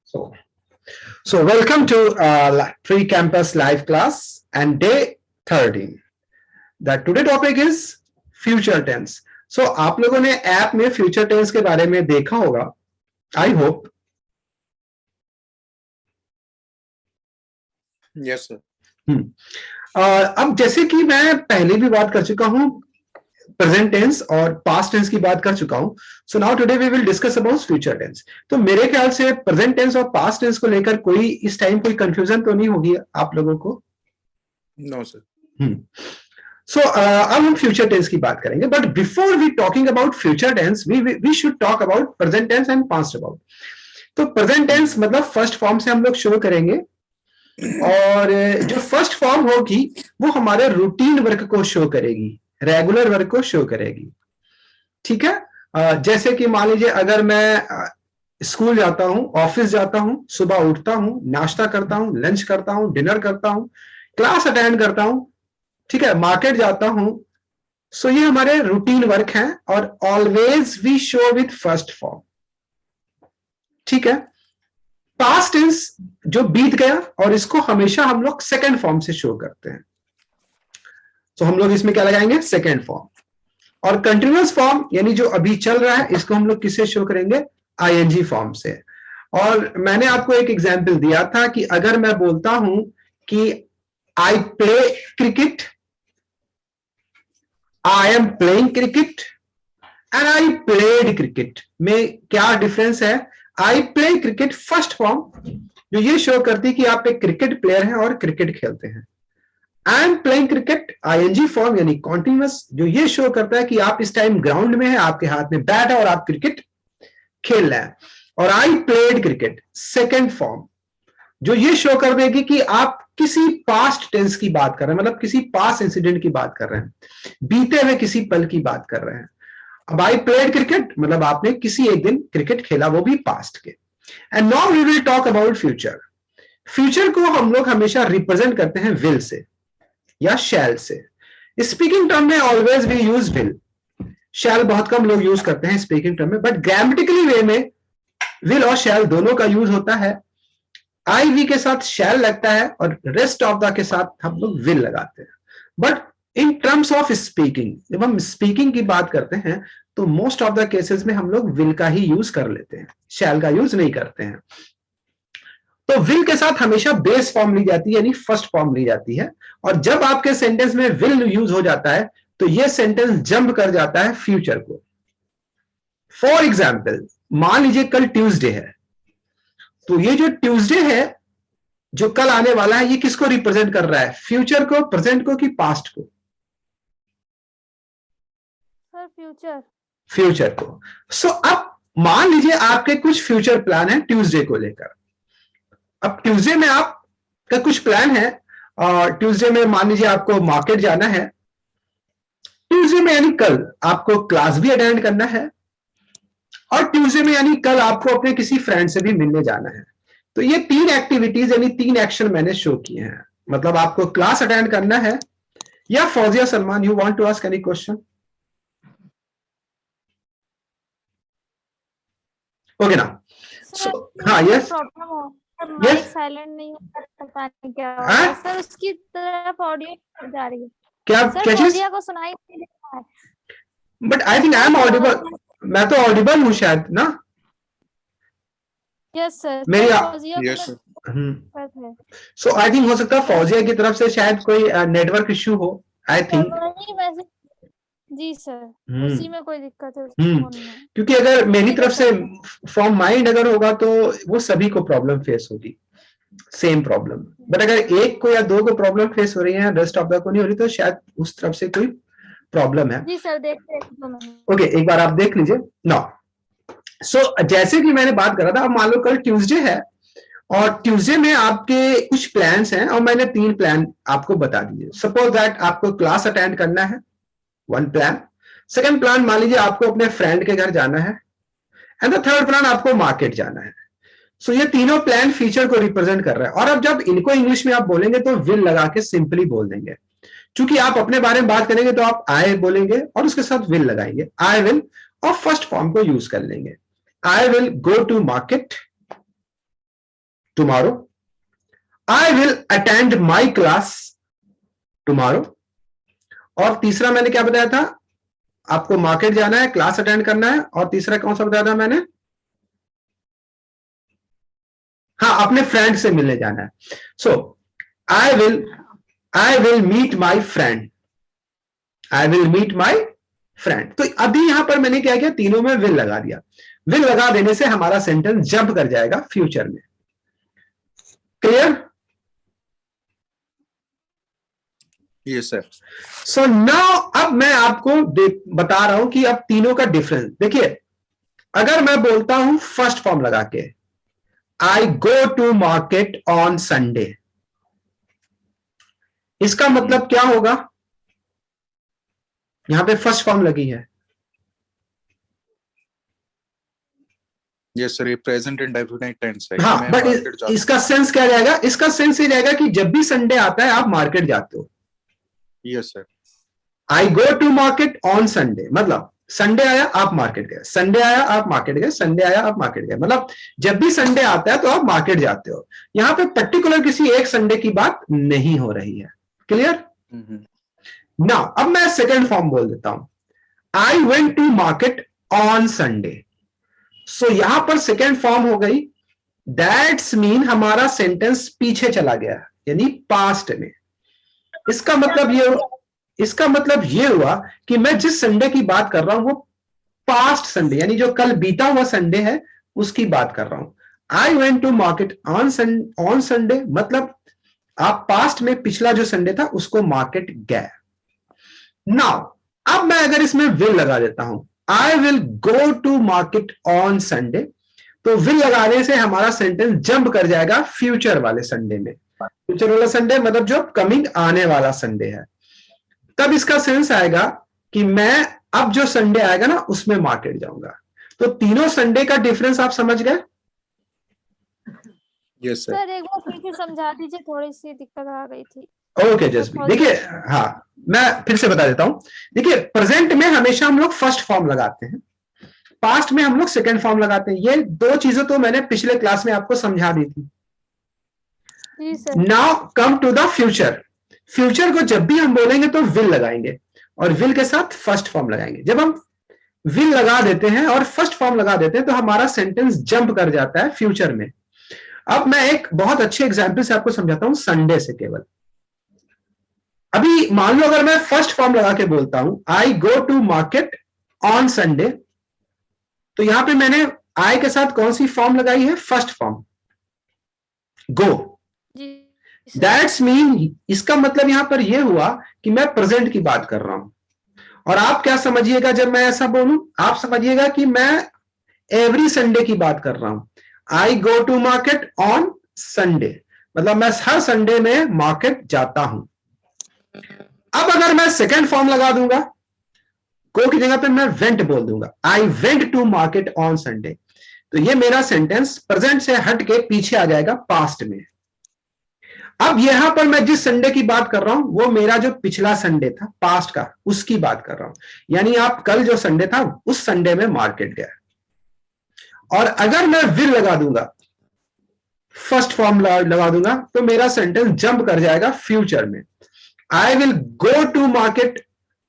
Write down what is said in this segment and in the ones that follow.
So, so welcome to pre-campus live class and day 13. The today topic is future tense. So आप लोगों ने app में future tense के बारे में देखा होगा. I hope. Yes sir. अब जैसे कि मैं पहले भी बात कर चुका हूं प्रेजेंट टेंस और पास्ट टेंस की बात कर चुका हूं. So now today we will discuss about future tense. तो मेरे ख्याल से प्रेजेंट टेंस और पास्ट टेंस को लेकर कोई इस टाइम कोई कंफ्यूजन तो नहीं होगी आप लोगों को? No sir. सो अब हम फ्यूचर टेंस की बात करेंगे, but before we talking about future tense we should talk about present tense and past about. तो प्रेजेंट टेंस मतलब फर्स्ट फॉर्म से हम लोग शो करेंगे और जो फर्स्ट फॉर्म होगी वो हमारे रूटीन वर्क को शो करेगी, रेगुलर वर्क को शो करेगी. ठीक है. जैसे कि मान लीजिए अगर मैं स्कूल जाता हूं, ऑफिस जाता हूं, सुबह उठता हूं, नाश्ता करता हूं, लंच करता हूं, डिनर करता हूं, क्लास अटेंड करता हूं, ठीक है, मार्केट जाता हूं. सो ये हमारे रूटीन वर्क हैं और always we show with first form. ठीक है. पास्ट टेंस जो बीत गया और इसको हमेशा हम लोग सेकेंड फॉर्म से शो करते हैं. तो हम लोग इसमें क्या लगाएंगे? Second form. और कंटिन्यूअस फॉर्म यानी जो अभी चल रहा है इसको हम लोग किससे शो करेंगे? आईएनजी फॉर्म से. और मैंने आपको एक एग्जांपल दिया था कि अगर मैं बोलता हूं कि I play cricket, I am playing cricket and I played cricket, में क्या डिफरेंस है? I play cricket first form जो ये शो करती है कि आप एक क्रिकेट प्लेयर हैं और क्रिकेट खेलते हैं. I am playing cricket ING form यानी कॉन्टिन्यूअस जो ये शो करता है कि आप इस टाइम ग्राउंड में हैं, आपके हाथ में बैट है और आप क्रिकेट खेल रहे हैं. और I played cricket second form जो ये शो कर देगी कि आप किसी पास्ट टेंस की बात कर रहे हैं, मतलब किसी पास्ट इंसिडेंट की बात कर रहे हैं, बीते हुए किसी पल की बात कर रहे हैं. अब आई प्लेड क्रिकेट मतलब आपने किसी एक दिन क्रिकेट खेला, वो भी पास्ट के. And now we will talk about future. Future को हम लोग हमेशा रिप्रेजेंट करते हैं विल से या शैल से. स्पीकिंग टर्म में ऑलवेज वी यूज विल, शैल बहुत कम लोग यूज करते हैं स्पीकिंग टर्म में, बट ग्रामेटिकली वे में विल और शैल दोनों का यूज होता है. आई वी के साथ शैल लगता है और रेस्ट ऑफ द के साथ हम लोग विल लगाते हैं. But in terms of speaking जब हम स्पीकिंग की बात करते हैं तो मोस्ट ऑफ द केसेस में हम लोग विल का ही यूज कर लेते हैं, शैल का यूज नहीं करते हैं. तो विल के साथ हमेशा बेस फॉर्म ली जाती है यानी फर्स्ट फॉर्म ली जाती है. और जब आपके सेंटेंस में विल यूज हो जाता है तो ये सेंटेंस जंप कर जाता है फ्यूचर को. फॉर एग्जाम्पल मान लीजिए कल ट्यूसडे है, तो ये जो ट्यूसडे है जो कल आने वाला है ये किसको रिप्रेजेंट कर रहा है? फ्यूचर को, प्रेजेंट को कि पास्ट को? Sir future. फ्यूचर को. सो अब मान लीजिए आपके कुछ फ्यूचर प्लान है ट्यूसडे को लेकर. अब ट्यूसडे में आपका कुछ प्लान है और ट्यूसडे में मान लीजिए आपको मार्केट जाना है. ट्यूसडे में यानी कल आपको क्लास भी अटेंड करना है और ट्यूसडे में यानी कल आपको अपने किसी फ्रेंड से भी मिलने जाना है. तो ये तीन एक्टिविटीज यानी तीन एक्शन मैंने शो किए हैं. मतलब आपको क्लास अटेंड करना है. या Fauzia Salman, you want to ask any question? Okay ना. हाँ यस माइक साइलेंट नहीं होता, पता नहीं क्या हो रहा है सर. उसकी तरफ ऑडियो जा रही है. क्या सर फौजिया को सुनाई नहीं दे रहा है. But I think I am audible. मैं तो ऑडिबल हूँ शायद ना. Yes sir. मेरी yes sir. So I think हो सकता है फौजिया की तरफ से शायद कोई नेटवर्क इश्यू हो. आई थिंक जी सर, उसी में कोई दिक्कत है क्योंकि अगर मेरी तरफ से फ्रॉम माइंड अगर होगा तो वो सभी को प्रॉब्लम फेस होगी, सेम प्रॉब्लम. बट अगर एक को या दो को प्रॉब्लम फेस हो रही है, रेस्ट ऑफ द को नहीं हो रही, तो शायद उस तरफ से कोई प्रॉब्लम है. जी सर देखते हैं. ओके एक बार आप देख लीजिए ना. सो जैसे कि मैंने बात करा था, अब मान लो कल ट्यूसडे है और ट्यूसडे में आपके कुछ प्लान्स हैं और मैंने तीन प्लान आपको बता दिए. सपोज दैट आपको क्लास अटेंड करना है, वन प्लान. सेकंड प्लान मान लीजिए आपको अपने फ्रेंड के घर जाना है एंड द थर्ड प्लान आपको मार्केट जाना है. सो ये तीनों प्लान फीचर को रिप्रेजेंट कर रहा है. और अब जब इनको इंग्लिश में आप बोलेंगे तो विल लगा के सिंपली बोल देंगे. चूंकि आप अपने बारे में बात करेंगे तो आप आई बोलेंगे और उसके साथ विल लगाएंगे, आई विल, और फर्स्ट फॉर्म को यूज कर लेंगे. I will go to market tomorrow. I will attend my class tomorrow. और तीसरा मैंने क्या बताया था, आपको मार्केट जाना है, क्लास अटेंड करना है, और तीसरा कौन सा बताया था मैंने, हाँ, अपने फ्रेंड से मिलने जाना है. So I will meet my friend. I will meet my friend. तो अभी यहां पर मैंने क्या किया, तीनों में विल लगा दिया. विल लगा देने से हमारा सेंटेंस जंप कर जाएगा फ्यूचर में. Clear? Yes sir. So now अब मैं आपको बता रहा हूं कि अब तीनों का डिफरेंस देखिए. अगर मैं बोलता हूं फर्स्ट फॉर्म लगा के, I go to market on Sunday, इसका मतलब क्या होगा, यहां पे फर्स्ट फॉर्म लगी है. यस सर, ये प्रेजेंट इंडेफिनिट टेंस है. हाँ, बट इसका सेंस क्या रहेगा, इसका सेंस ये रहेगा कि जब भी संडे आता है आप मार्केट जाते हो. Yes sir. I go to market on Sunday मतलब संडे आया आप मार्केट गए, संडे आया आप मार्केट गए, संडे आया आप मार्केट गए, मतलब जब भी संडे आता है तो आप मार्केट जाते हो. यहां पे पर्टिकुलर किसी एक संडे की बात नहीं हो रही है. क्लियर? नाउ अब मैं सेकंड फॉर्म बोल देता हूं, I went to market on Sunday. So यहां पर सेकेंड फॉर्म हो गई. दैट्स मीन हमारा सेंटेंस पीछे चला गया, यानी पास्ट में. इसका मतलब ये हुआ कि मैं जिस संडे की बात कर रहा हूं वो पास्ट संडे, यानी जो कल बीता हुआ संडे है उसकी बात कर रहा हूं. I went to market on Sunday मतलब आप पास्ट में पिछला जो संडे था उसको मार्केट गए. नाउ अब मैं अगर इसमें विल लगा देता हूं, I will go to market on Sunday, तो विल लगाने से हमारा सेंटेंस जंप कर जाएगा फ्यूचर वाले संडे में. फ्यूचर वाला संडे मतलब जो कमिंग आने वाला संडे है. तब इसका सेंस आएगा कि मैं अब जो संडे आएगा ना उसमें मार्केट जाऊंगा. तो तीनों संडे का डिफरेंस आप समझ गए? Yes sir. सर एक बार फिर से समझा दीजिए, थोड़ी सी दिक्कत आ गई थी. ओके जसबी, देखिए, हाँ मैं फिर से बता देता हूं. देखिए, प्रेजेंट में हमेशा हम लोग फर्स्ट फॉर्म लगाते हैं, पास्ट में हम लोग सेकंड फॉर्म लगाते हैं. ये दो चीजें तो मैंने पिछले क्लास में आपको समझा दी थी. Now come to the future. Future को जब भी हम बोलेंगे तो विल लगाएंगे और विल के साथ फर्स्ट फॉर्म लगाएंगे. जब हम विल लगा देते हैं और फर्स्ट फॉर्म लगा देते हैं तो हमारा सेंटेंस जंप कर जाता है फ्यूचर में. अब मैं एक बहुत अच्छे एग्जाम्पल से आपको समझाता हूं, संडे से केवल. अभी मान लो अगर मैं फर्स्ट फॉर्म लगा के बोलता हूं I go to market on Sunday, तो यहां पे मैंने आई के साथ कौन सी फॉर्म लगाई है, first form, go. That's mean इसका मतलब यहां पर यह हुआ कि मैं प्रेजेंट की बात कर रहा हूं. और आप क्या समझिएगा जब मैं ऐसा बोलूं, आप समझिएगा कि मैं एवरी संडे की बात कर रहा हूं. I go to market on Sunday मतलब मैं हर संडे में मार्केट जाता हूं. अब अगर मैं सेकेंड फॉर्म लगा दूंगा, गो की जगह पे मैं वेंट बोल दूंगा, I went to market on Sunday, तो ये मेरा सेंटेंस प्रेजेंट से हट के पीछे आ जाएगा पास्ट में. अब यहां पर मैं जिस संडे की बात कर रहा हूं वो मेरा जो पिछला संडे था पास्ट का, उसकी बात कर रहा हूं. यानी आप कल जो संडे था उस संडे में मार्केट गए. और अगर मैं विल लगा दूंगा, फर्स्ट फॉर्म लगा दूंगा, तो मेरा सेंटेंस जंप कर जाएगा फ्यूचर में. I will go to market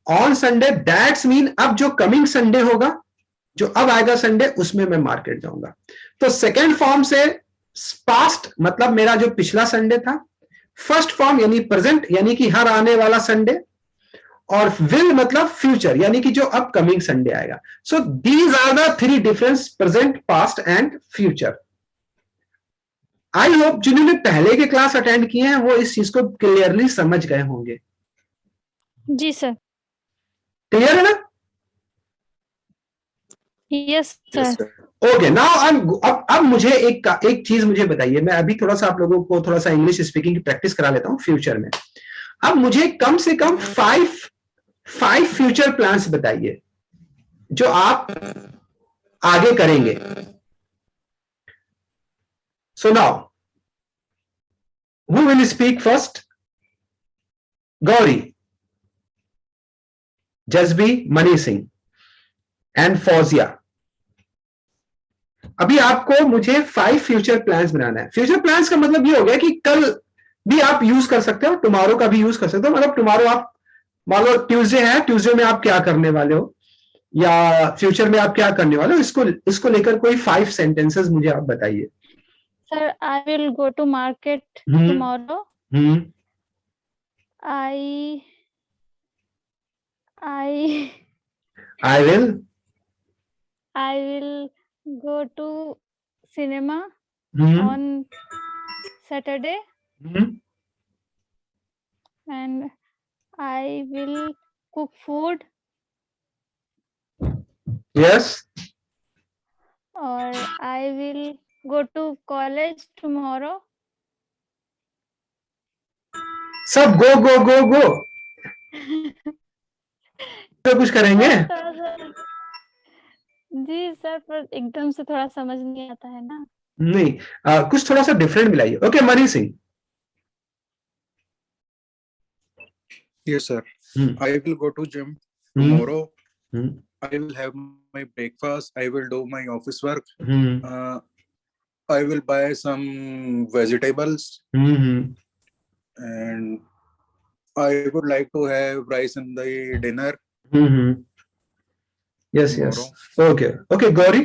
on Sunday, that's mean अब जो कमिंग संडे होगा, जो अब आएगा संडे, उसमें मैं मार्केट जाऊंगा. तो सेकेंड फॉर्म से पास्ट मतलब मेरा जो पिछला संडे था, फर्स्ट फॉर्म यानी प्रेजेंट यानी कि हर आने वाला संडे, और विल मतलब फ्यूचर यानी कि जो अपकमिंग संडे आएगा. So these are the three difference, present, past and future. I hope जिन्होंने पहले के क्लास अटेंड किए हैं वो इस चीज को क्लियरली समझ गए होंगे. जी सर. क्लियर है ना? Yes sir. ओके, नाउ अब मुझे एक चीज मुझे बताइए. मैं अभी थोड़ा सा आप लोगों को थोड़ा सा इंग्लिश स्पीकिंग की प्रैक्टिस करा लेता हूं फ्यूचर में. अब मुझे कम से कम 5 फ्यूचर प्लान्स बताइए जो आप आगे करेंगे. So now who will speak first? Gauri, Jazbi, Mani Singh and Fauzia. अभी आपको मुझे 5 फ्यूचर प्लान्स बनाना है। फ्यूचर प्लान्स का मतलब ये हो गया कि कल भी आप यूज कर सकते हो, टुमारो का भी यूज कर सकते हो। मतलब टुमारो आप मान लो ट्यूसडे है, ट्यूसडे में आप क्या करने वाले हो या फ्यूचर में आप क्या करने वाले हो, इसको लेकर कोई 5 सेंटेंसेस मुझे आप बताइए। Sir I will go to market hmm tomorrow. Hmm I I will go to cinema on Saturday, and I will cook food, yes or I will go to college tomorrow. सब गो गो गो गो तो कुछ करेंगे। जी sir, पर एकदम से थोड़ा समझ नहीं आता है ना। नहीं, कुछ थोड़ा सा डिफरेंट मिलाइए। Okay, Mani Singh. Yes, sir. I will go to gym hmm tomorrow. Hmm I will have my breakfast. I will do my office work. Hmm I will buy some vegetables, hmm and I would like to have rice in the dinner yes yes tomorrow. Okay okay. Gauri.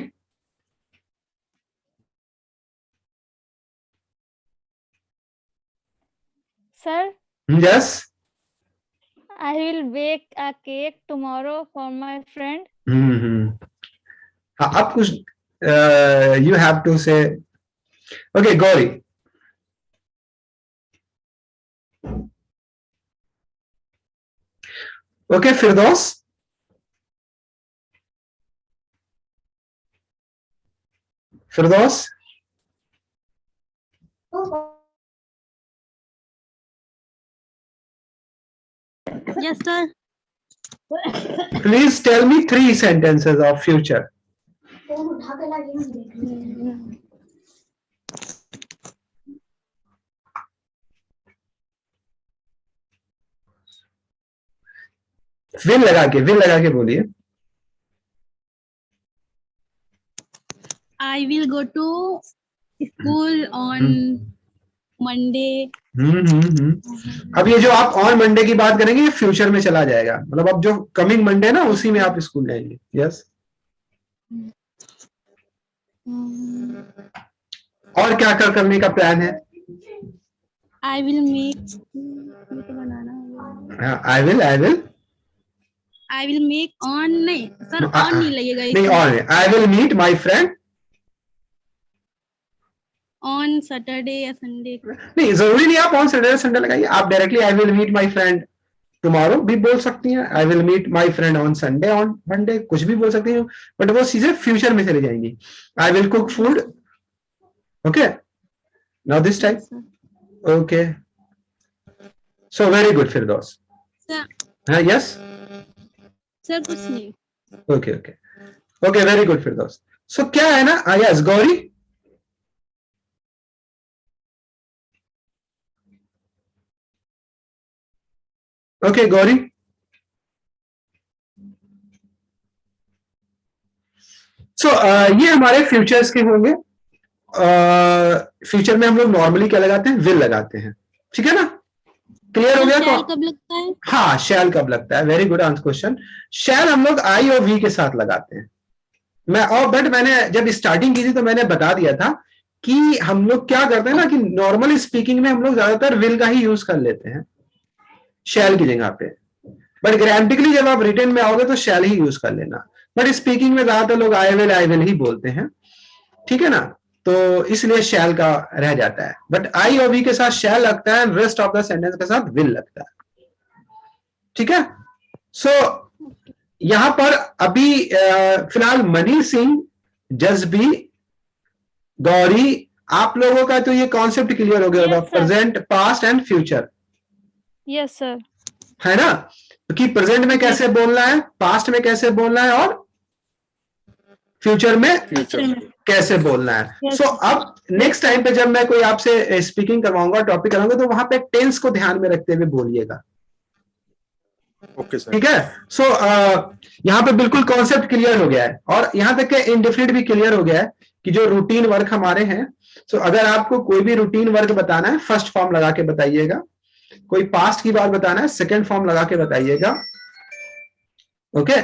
Sir yes I will bake a cake tomorrow for my friend. अब कुछ you have to say. Okay Gauri. Okay Firdaus. Firdaus. Yes sir. Please tell me 3 sentences of future. Will लगा के बोलिए। I will go to school on Monday. अब ये जो आप on Monday की बात करेंगे ये फ्यूचर में चला जाएगा, मतलब अब जो कमिंग मंडे ना उसी में आप स्कूल जाएंगे। यस। और क्या कर करने का प्लान है? I will make I will make on नहीं सर on नहीं लगेगा नहीं on. I will meet my friend on Saturday या Sunday। नहीं जरूरी नहीं आप ऑन सैटरडे संडे लगाइए, आप directly I will meet my friend tomorrow भी बोल सकती हैं, I will meet my friend on Sunday on Monday, कुछ भी बोल सकती हैं, बट वो चीजें फ्यूचर में चली जाएंगी। I will cook food. Okay now this time. Okay so very good Firdaus. हाँ यस सर कुछ नहीं। Okay okay okay very good Firdaus. So क्या है ना, yes Gauri. Okay Gauri. So ये हमारे फ्यूचर्स के होंगे। फ्यूचर में हम लोग नॉर्मली क्या लगाते हैं? विल लगाते हैं, ठीक है ना? क्लियर हो गया? शैल कब लगता है? हाँ शैल कब लगता है, वेरी गुड आंसर क्वेश्चन। शैल हम लोग आई और वी के साथ लगाते हैं। बट मैंने जब स्टार्टिंग की थी तो मैंने बता दिया था कि हम लोग क्या करते हैं ना कि नॉर्मल स्पीकिंग में हम लोग ज्यादातर विल का ही यूज कर लेते हैं शैल की जगह पे, बट ग्रामेटिकली जब आप रिटन में आओगे तो शैल ही यूज कर लेना, बट स्पीकिंग में ज्यादातर लोग आई विल ही बोलते हैं, ठीक है ना? तो इसलिए शैल का रह जाता है, बट आई और वी के साथ शैल लगता है, रेस्ट ऑफ द सेंटेंस के साथ विल लगता है, ठीक है? सो यहां पर अभी फिलहाल मनी सिंह, जज्बी, गौरी, आप लोगों का तो ये कॉन्सेप्ट क्लियर हो गया होगा, present past and future. Yes sir. है ना कि प्रेजेंट में कैसे बोलना है, पास्ट में कैसे बोलना है और फ्यूचर में कैसे बोलना है। सो अब नेक्स्ट टाइम पे जब मैं कोई आपसे स्पीकिंग करवाऊंगा, टॉपिक कराऊंगा, तो वहां पे टेंस को ध्यान में रखते हुए बोलिएगा। Okay sir. ठीक है? सो यहाँ पे बिल्कुल कॉन्सेप्ट क्लियर हो गया है और यहाँ तक के इंडेफिनिट भी क्लियर हो गया है कि जो रूटीन वर्क हमारे हैं, तो अगर आपको कोई भी रूटीन वर्क बताना है फर्स्ट फॉर्म लगा के बताइएगा, कोई पास्ट की बात बताना है सेकंड फॉर्म लगा के बताइएगा। ओके,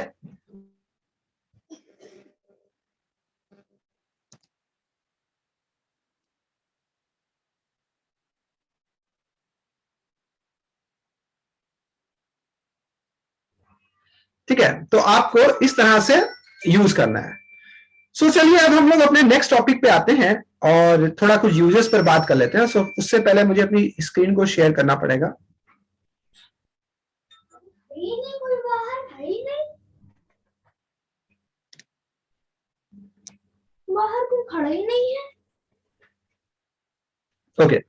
ठीक है, तो आपको इस तरह से यूज करना है। सो चलिए अब हम लोग अपने नेक्स्ट टॉपिक पे आते हैं और थोड़ा कुछ यूजेस पर बात कर लेते हैं। सो उससे पहले मुझे अपनी स्क्रीन को शेयर करना पड़ेगा। बाहर कोई खड़ा ही नहीं है। ओके,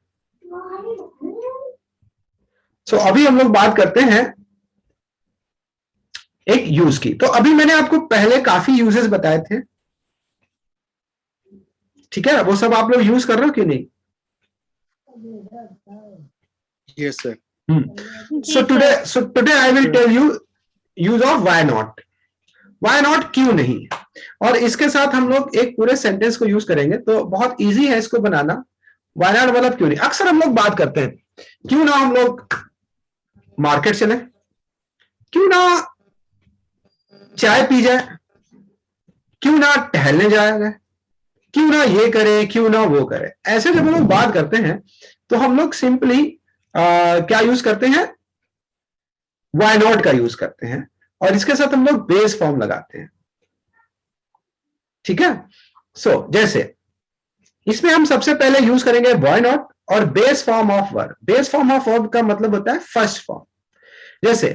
सो अभी हम लोग बात करते हैं एक यूज की। तो अभी मैंने आपको पहले काफी यूजेस बताए थे, ठीक है, वो सब आप लोग यूज कर रहे हो कि नहीं? Yes, sir. So today I will tell you use of why not. Why not, क्यों नहीं, और इसके साथ हम लोग एक पूरे सेंटेंस को यूज करेंगे। तो बहुत इजी है इसको बनाना। Why not मतलब क्यों नहीं। अक्सर हम लोग बात करते हैं क्यों ना हम लोग मार्केट चले, क्यों ना चाय पी जाए, क्यों ना टहलने जाए, क्यों ना ये करे, क्यों ना वो करे। ऐसे जब हम लोग बात करते हैं तो हम लोग सिंपली क्या यूज करते हैं, वाई नॉट का यूज करते हैं, और इसके साथ हम लोग बेस फॉर्म लगाते हैं, ठीक है। सो जैसे इसमें हम सबसे पहले यूज करेंगे वाई नॉट और base form of verb. Base form of verb का मतलब होता है फर्स्ट फॉर्म। जैसे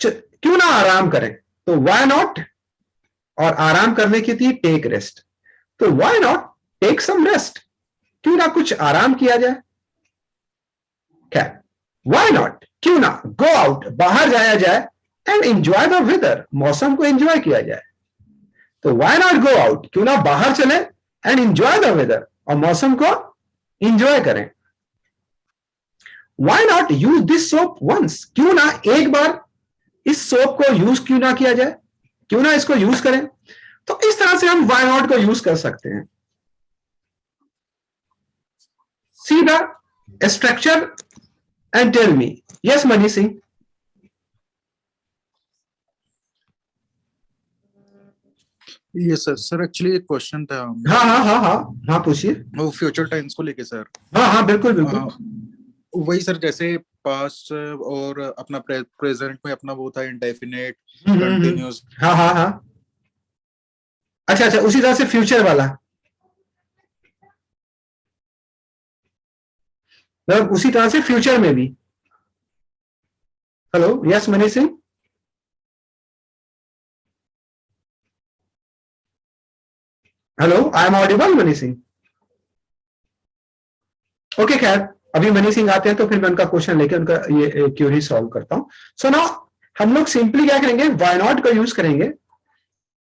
क्यों ना आराम करें, तो वाई नॉट, और आराम करने की थी टेक रेस्ट, तो why not take some rest, क्यों ना कुछ आराम किया जाए। क्या, वाई नॉट क्यों ना गो आउट, बाहर जाया जाए, एंड एंजॉय द वेदर, मौसम को एंजॉय किया जाए। तो वाई नॉट गो आउट, क्यों ना बाहर चले, एंड एंजॉय द वेदर, और मौसम को एंजॉय करें। Why not use this soap once, क्यों ना एक बार इस सोप को यूज क्यों ना किया जाए, क्यों ना इसको यूज करें। तो इस तरह से हम वाई नॉट को यूज कर सकते हैं। See the structure and tell me. Yes Mani Singh. Yes, sir. Sir, actually एक क्वेश्चन था। हाँ हाँ हाँ हाँ हाँ, पूछिए। वो फ्यूचर टाइम्स को लेके सर। हाँ हाँ, बिल्कुल बिल्कुल। वही सर, जैसे पास्ट और अपना प्रेजेंट में अपना वो था इंडेफिनेट, कंटिन्यूअस। हाँ हाँ हाँ, अच्छा अच्छा, उसी तरह से फ्यूचर वाला, मतलब उसी तरह से फ्यूचर में भी। Hello, yes Mani Singh. Hello, I am Audible money Singh? Okay, खैर अभी मनी सिंह आते हैं तो फिर मैं उनका क्वेश्चन लेके उनका ये क्यूरी सॉल्व करता हूं। सो नाउ हम लोग सिंपली क्या करेंगे, वाई नॉट का यूज करेंगे